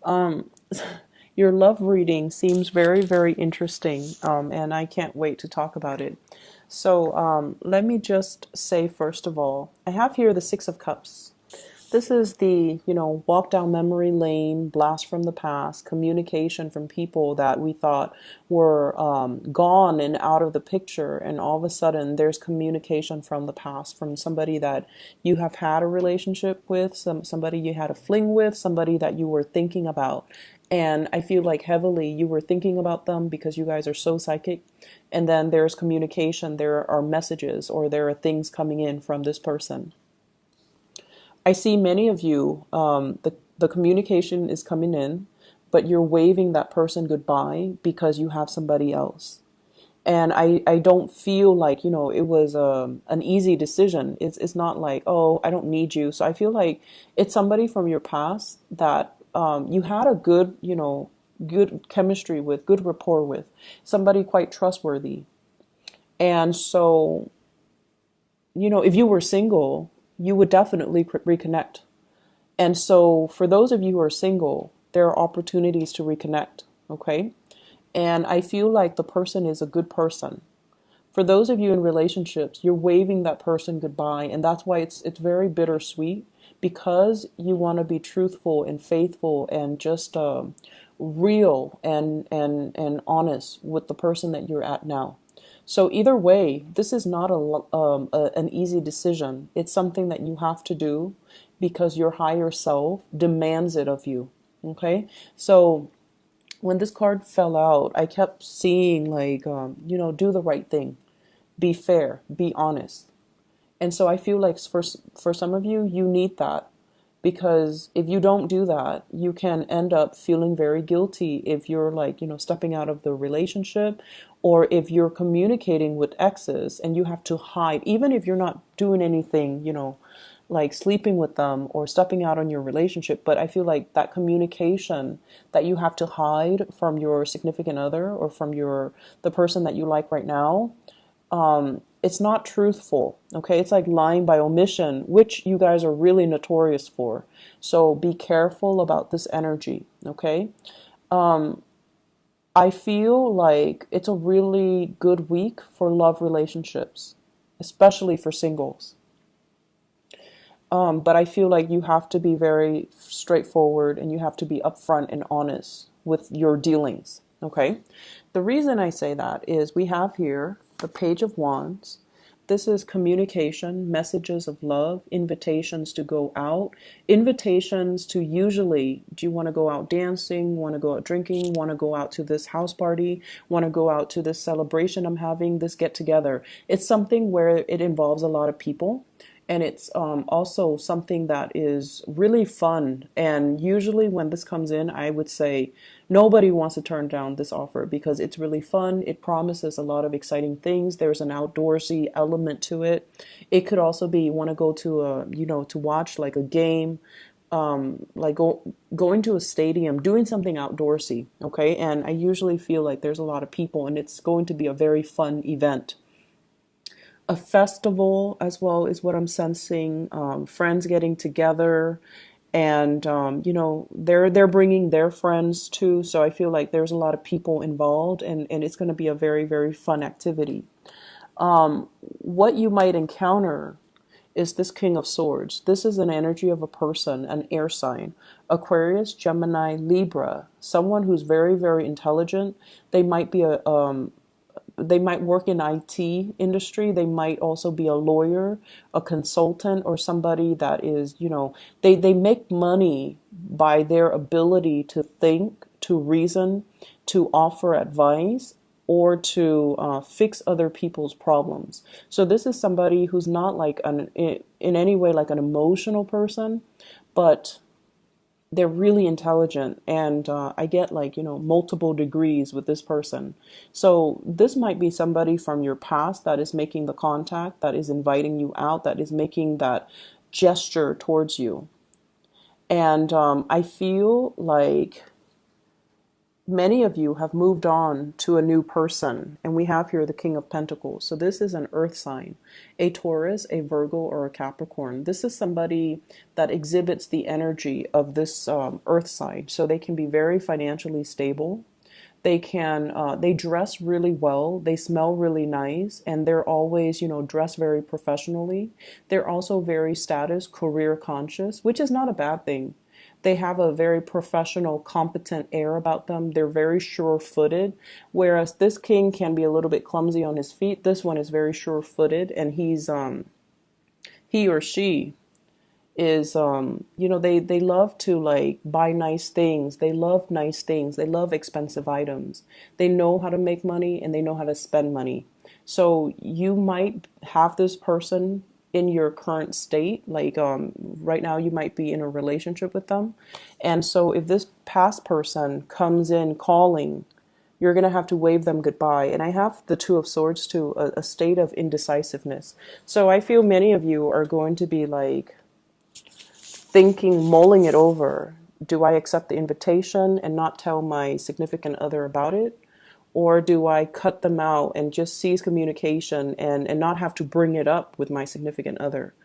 Um, your love reading seems very, very interesting, and I can't wait to talk about it. So, let me just say, first of all, I have here the Six of Cups. This is the, walk down memory lane, blast from the past, communication from people that we thought were gone and out of the picture. And all of a sudden, there's communication from the past, from somebody that you have had a relationship with, somebody you had a fling with, somebody that you were thinking about. And I feel like heavily you were thinking about them because you guys are so psychic. And then there's communication, there are messages, or there are things coming in from this person. I see many of you, the communication is coming in, but you're waving that person goodbye because you have somebody else. And I don't feel like, it was an easy decision. It's not like, oh, I don't need you. So I feel like it's somebody from your past that you had a good, good chemistry with, good rapport with, somebody quite trustworthy. And so, if you were single, you would definitely reconnect. And so, for those of you who are single, there are opportunities to reconnect, okay? And I feel like the person is a good person. For those of you in relationships, you're waving that person goodbye, and that's why it's very bittersweet because you want to be truthful and faithful and just real and honest with the person that you're at now. So either way, this is not an easy decision. It's something that you have to do because your higher self demands it of you. Okay, so when this card fell out, I kept seeing like, do the right thing, be fair, be honest. And so I feel like for some of you, you need that because if you don't do that, you can end up feeling very guilty if you're like, stepping out of the relationship or if you're communicating with exes and you have to hide, even if you're not doing anything, like sleeping with them or stepping out on your relationship. But I feel like that communication that you have to hide from your significant other or from the person that you like right now, it's not truthful. Okay, it's like lying by omission, which you guys are really notorious for. So be careful about this energy. Okay, I feel like it's a really good week for love relationships, especially for singles. But I feel like you have to be very straightforward and you have to be upfront and honest with your dealings. Okay. The reason I say that is we have here the Page of Wands. This is communication, messages of love, invitations to go out, invitations to usually, do you want to go out dancing, want to go out drinking, want to go out to this house party, want to go out to this celebration I'm having, this get together. It's something where it involves a lot of people. And it's also something that is really fun. And usually when this comes in, I would say nobody wants to turn down this offer because it's really fun. It promises a lot of exciting things. There's an outdoorsy element to it. It could also be you want to go to to watch like a game, like going to a stadium, doing something outdoorsy. Okay. And I usually feel like there's a lot of people and it's going to be a very fun event. A festival as well is what I'm sensing. Friends getting together, and they're bringing their friends too. So I feel like there's a lot of people involved, and it's going to be a very very fun activity. What you might encounter is this King of Swords. This is an energy of a person, an air sign. Aquarius, Gemini, Libra, someone who's very, very intelligent. They might be they might work in IT industry. They might also be a lawyer, a consultant, or somebody that is, they make money by their ability to think, to reason, to offer advice, or to fix other people's problems. So this is somebody who's not like in any way like an emotional person, but they're really intelligent, and I get like multiple degrees with this person. So this might be somebody from your past that is making the contact, that is inviting you out, that is making that gesture towards you. And I feel like many of you have moved on to a new person, and we have here the King of Pentacles. So this is an earth sign, a Taurus, a Virgo, or a Capricorn. This is somebody that exhibits the energy of this earth sign. So they can be very financially stable. They dress really well, they smell really nice, and they're always, dressed very professionally. They're also very status, career conscious, which is not a bad thing. They have a very professional, competent air about them. They're very sure-footed, whereas this king can be a little bit clumsy on his feet. This one is very sure-footed, and he or she is they love to like buy nice things. They love nice things. They love expensive items. They know how to make money and they know how to spend money. So you might have this person in your current state, like right now you might be in a relationship with them, and so if this past person comes in calling, you're going to have to wave them goodbye. And I have the Two of Swords too, a state of indecisiveness. So I feel many of you are going to be like thinking, mulling it over. Do I accept the invitation and not tell my significant other about it? Or do I cut them out and just cease communication and not have to bring it up with my significant other?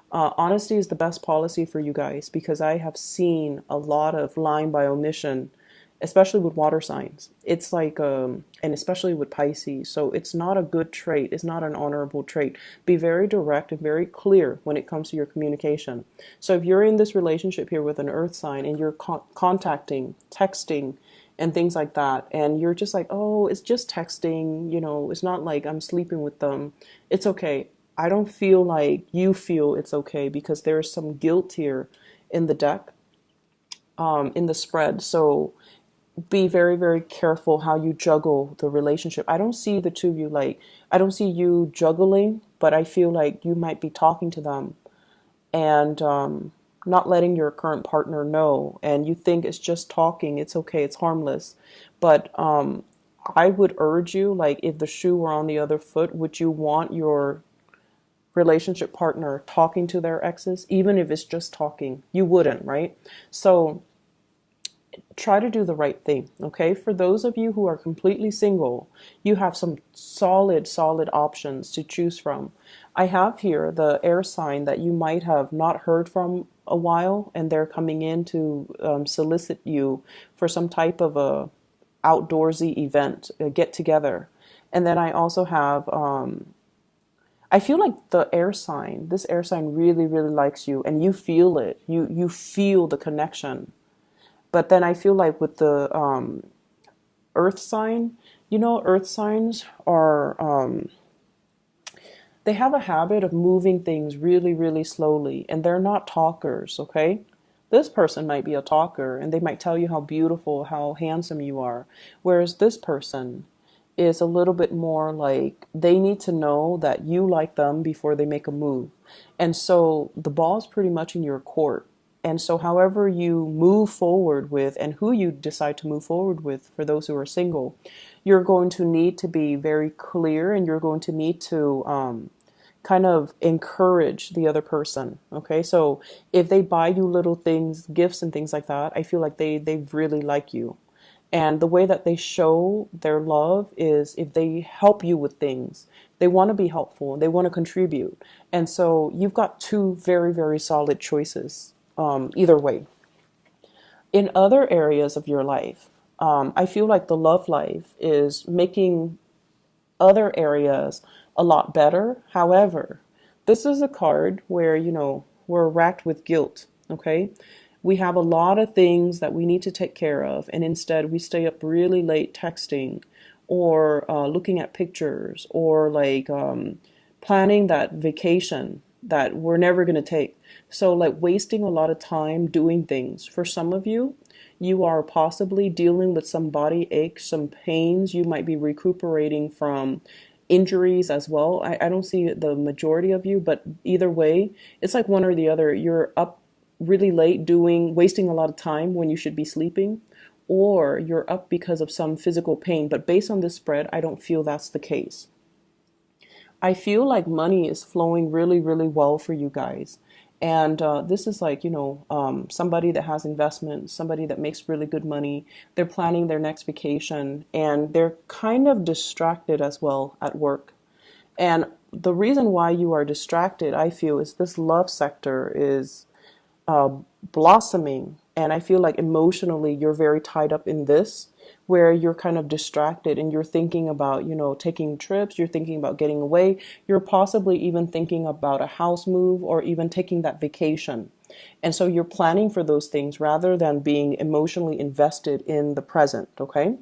Honesty is the best policy for you guys, because I have seen a lot of lying by omission, especially with water signs. It's like, and especially with Pisces. So it's not a good trait. It's not an honorable trait. Be very direct and very clear when it comes to your communication. So if you're in this relationship here with an earth sign and you're contacting, texting, and things like that, and you're just like, oh, it's just texting, it's not like I'm sleeping with them. It's okay. I don't feel like you feel it's okay, because there is some guilt here in the deck, in the spread. So be very, very careful how you juggle the relationship. I don't see the two of you I don't see you juggling, but I feel like you might be talking to them and not letting your current partner know. And you think it's just talking. It's okay. It's harmless. But I would urge you, like, if the shoe were on the other foot, would you want your relationship partner talking to their exes, even if it's just talking? You wouldn't, right? So try to do the right thing, okay? For those of you who are completely single, you have some solid options to choose from. I have here the air sign that you might have not heard from a while, and they're coming in to solicit you for some type of a outdoorsy event, a get together. And then I also have, I feel like this air sign really, really likes you, and you feel it. You feel the connection. But then I feel like with the earth sign, earth signs are, they have a habit of moving things really, really slowly, and they're not talkers, okay? This person might be a talker, and they might tell you how beautiful, how handsome you are. Whereas this person is a little bit more like, they need to know that you like them before they make a move. And so the ball is pretty much in your court. And so however you move forward with, and who you decide to move forward with, for those who are single, you're going to need to be very clear, and you're going to need to kind of encourage the other person. Okay, so if they buy you little things, gifts and things like that, I feel like they really like you. And the way that they show their love is if they help you with things. They want to be helpful. They want to contribute. And so you've got two very, very solid choices. Either way. In other areas of your life, I feel like the love life is making other areas a lot better. However, this is a card where, we're racked with guilt, okay? We have a lot of things that we need to take care of, and instead we stay up really late texting or looking at pictures, or like planning that vacation that we're never going to take. So like wasting a lot of time doing things. For some of you, you are possibly dealing with some body aches, some pains. You might be recuperating from injuries as well. I don't see the majority of you, but either way, it's like one or the other. You're up really late wasting a lot of time when you should be sleeping, or you're up because of some physical pain. But based on this spread, I don't feel that's the case. I feel like money is flowing really, really well for you guys. And this is like, somebody that has investments, somebody that makes really good money. They're planning their next vacation and they're kind of distracted as well at work. And the reason why you are distracted, I feel, is this love sector is uh, blossoming. And I feel like emotionally you're very tied up in this, where you're kind of distracted and you're thinking about, taking trips, you're thinking about getting away, you're possibly even thinking about a house move or even taking that vacation. And so you're planning for those things rather than being emotionally invested in the present, okay?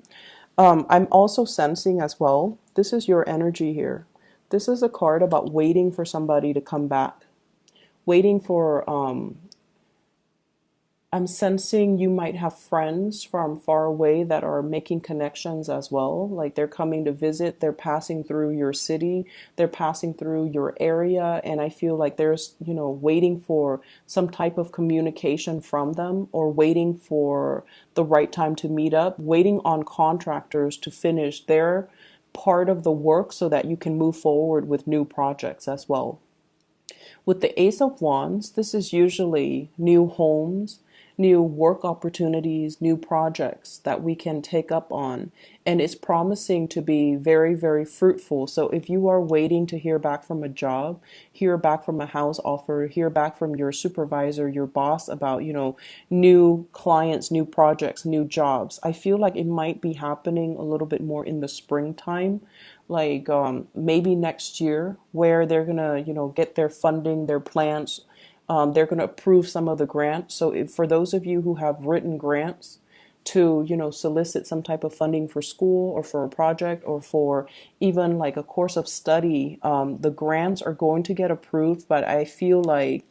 I'm also sensing as well, this is your energy here. This is a card about waiting for somebody to come back, waiting for I'm sensing you might have friends from far away that are making connections as well. Like they're coming to visit, they're passing through your city, they're passing through your area. And I feel like there's, waiting for some type of communication from them or waiting for the right time to meet up, waiting on contractors to finish their part of the work so that you can move forward with new projects as well. With the Ace of Wands, this is usually new homes, new work opportunities, new projects that we can take up on. And it's promising to be very, very fruitful. So if you are waiting to hear back from a job, hear back from a house offer, hear back from your supervisor, your boss about, new clients, new projects, new jobs, I feel like it might be happening a little bit more in the springtime, like maybe next year, where they're gonna get their funding, their plans. They're gonna approve some of the grants. So for those of you who have written grants to solicit some type of funding for school or for a project or for even like a course of study, the grants are going to get approved. But I feel like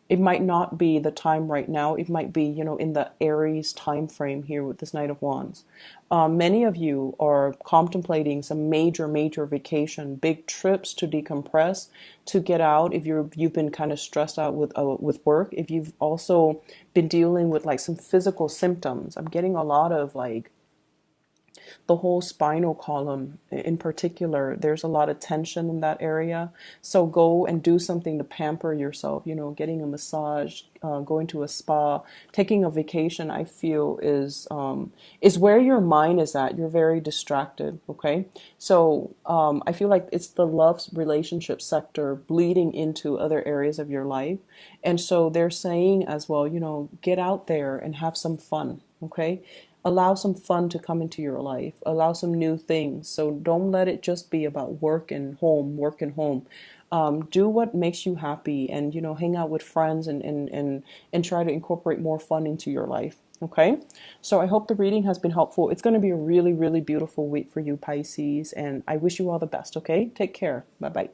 it might not be the time right now. It might be, in the Aries time frame here with this Knight of Wands. Many of you are contemplating some major, major vacation, big trips to decompress, to get out. If you've been kind of stressed out with work, if you've also been dealing with like some physical symptoms, I'm getting a lot of like the whole spinal column in particular, there's a lot of tension in that area. So go and do something to pamper yourself, getting a massage, going to a spa, taking a vacation, I feel is where your mind is at. You're very distracted, okay? So I feel like it's the love relationship sector bleeding into other areas of your life. And so they're saying as well, get out there and have some fun, okay? Allow some fun to come into your life, allow some new things. So don't let it just be about work and home, work and home. Do what makes you happy, and hang out with friends, and try to incorporate more fun into your life. Okay, so I hope the reading has been helpful. It's going to be a really, really beautiful week for you, Pisces, and I wish you all the best. Okay, take care. Bye bye.